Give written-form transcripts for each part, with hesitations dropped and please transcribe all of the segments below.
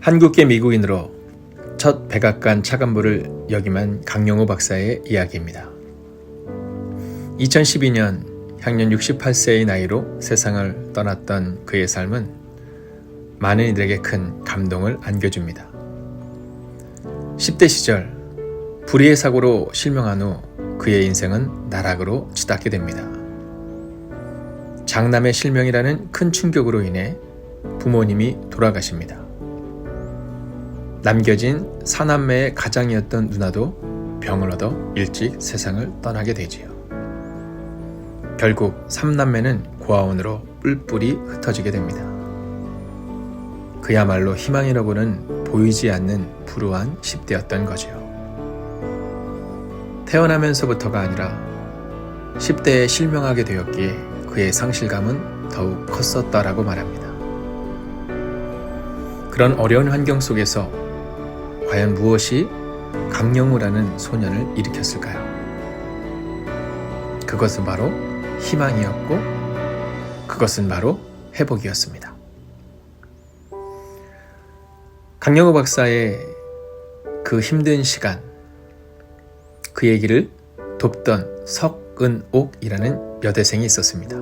한국계 미국인으로 첫 백악관 차관보를 역임한 강영우 박사의 이야기입니다. 2012년 향년 68세의 나이로 세상을 떠났던 그의 삶은 많은 이들에게 큰 감동을 안겨줍니다. 10대 시절 불의의 사고로 실명한 후 그의 인생은 나락으로 치닫게 됩니다. 장남의 실명이라는 큰 충격으로 인해 부모님이 돌아가십니다. 남겨진 사남매의 가장이었던 누나도 병을 얻어 일찍 세상을 떠나게 되지요. 결국 3남매는 고아원으로 뿔뿔이 흩어지게 됩니다. 그야말로 희망이라고는 보이지 않는 불우한 10대였던 거지요. 태어나면서부터가 아니라 10대에 실명하게 되었기에 그의 상실감은 더욱 컸었다라고 말합니다. 그런 어려운 환경 속에서 과연 무엇이 강영우라는 소년을 일으켰을까요? 그것은 바로 희망이었고 그것은 바로 회복이었습니다. 강영우 박사의 그 힘든 시간, 그 얘기를 돕던 석은옥이라는 여대생이 있었습니다.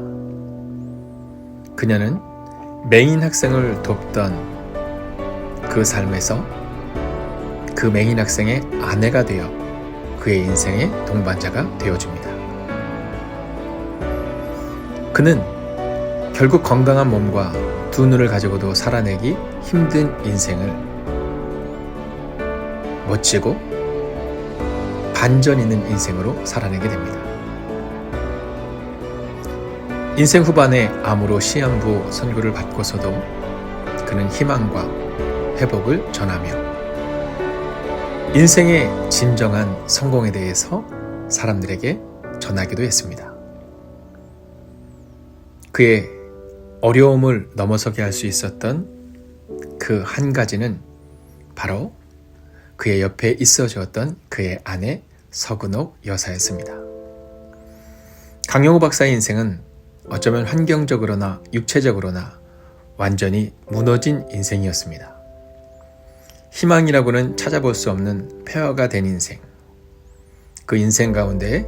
그녀는 맹인 학생을 돕던 그 삶에서 그 맹인 학생의 아내가 되어 그의 인생의 동반자가 되어줍니다. 그는 결국 건강한 몸과 두 눈을 가지고도 살아내기 힘든 인생을 멋지고 반전 있는 인생으로 살아내게 됩니다. 인생 후반에 암으로 시한부 선고를 받고서도 그는 희망과 회복을 전하며 인생의 진정한 성공에 대해서 사람들에게 전하기도 했습니다. 그의 어려움을 넘어서게 할 수 있었던 그 한 가지는 바로 그의 옆에 있어 주었던 그의 아내 석은옥 여사였습니다. 강영우 박사의 인생은 어쩌면 환경적으로나 육체적으로나 완전히 무너진 인생이었습니다. 희망이라고는 찾아볼 수 없는 폐허가 된 인생. 그 인생 가운데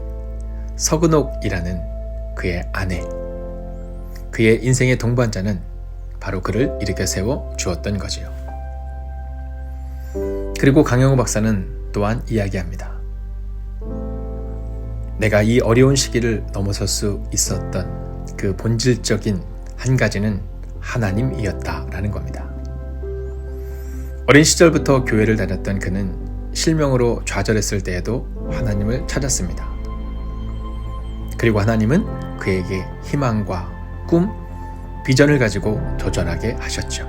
석은옥이라는 그의 아내, 그의 인생의 동반자는 바로 그를 일으켜 세워 주었던 거지요. 그리고 강영우 박사는 또한 이야기합니다. 내가 이 어려운 시기를 넘어설 수 있었던 그 본질적인 한 가지는 하나님이었다라는 겁니다. 어린 시절부터 교회를 다녔던 그는 실명으로 좌절했을 때에도 하나님을 찾았습니다. 그리고 하나님은 그에게 희망과 꿈, 비전을 가지고 도전하게 하셨죠.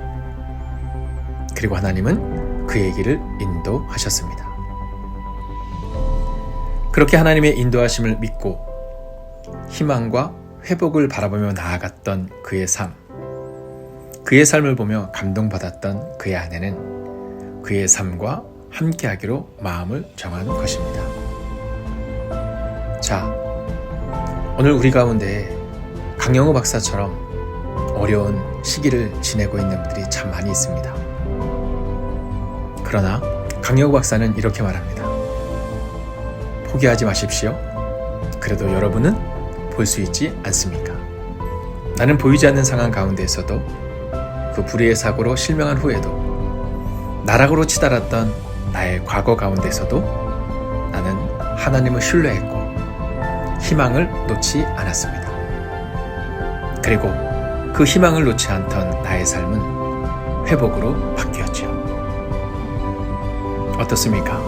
그리고 하나님은 그의 길을 인도하셨습니다. 그렇게 하나님의 인도하심을 믿고 희망과 회복을 바라보며 나아갔던 그의 삶, 그의 삶을 보며 감동받았던 그의 아내는 그의 삶과 함께하기로 마음을 정한 것입니다. 자, 오늘 우리 가운데 강영우 박사처럼 어려운 시기를 지내고 있는 분들이 참 많이 있습니다. 그러나 강영우 박사는 이렇게 말합니다. 포기하지 마십시오. 그래도 여러분은 볼 수 있지 않습니까? 나는 보이지 않는 상황 가운데에서도 그 불의의 사고로 실명한 후에도 나락으로 치달았던 나의 과거 가운데서도 나는 하나님을 신뢰했고 희망을 놓지 않았습니다. 그리고 그 희망을 놓지 않던 나의 삶은 회복으로 바뀌었죠. 어떻습니까?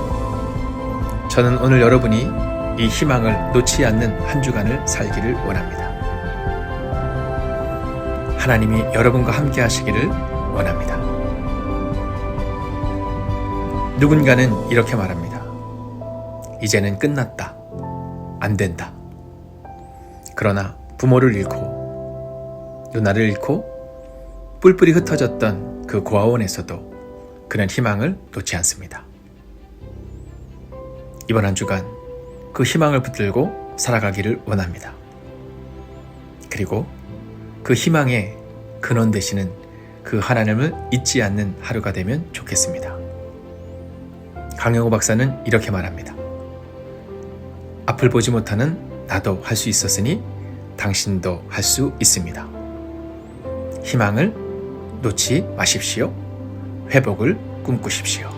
저는 오늘 여러분이 이 희망을 놓지 않는 한 주간을 살기를 원합니다. 하나님이 여러분과 함께 하시기를 원합니다. 누군가는 이렇게 말합니다. 이제는 끝났다. 안 된다. 그러나 부모를 잃고 누나를 잃고 뿔뿔이 흩어졌던 그 고아원에서도 그는 희망을 놓지 않습니다. 이번 한 주간 그 희망을 붙들고 살아가기를 원합니다. 그리고 그 희망의 근원 되시는 그 하나님을 잊지 않는 하루가 되면 좋겠습니다. 강영호 박사는 이렇게 말합니다. 앞을 보지 못하는 나도 할 수 있었으니 당신도 할 수 있습니다. 희망을 놓지 마십시오. 회복을 꿈꾸십시오.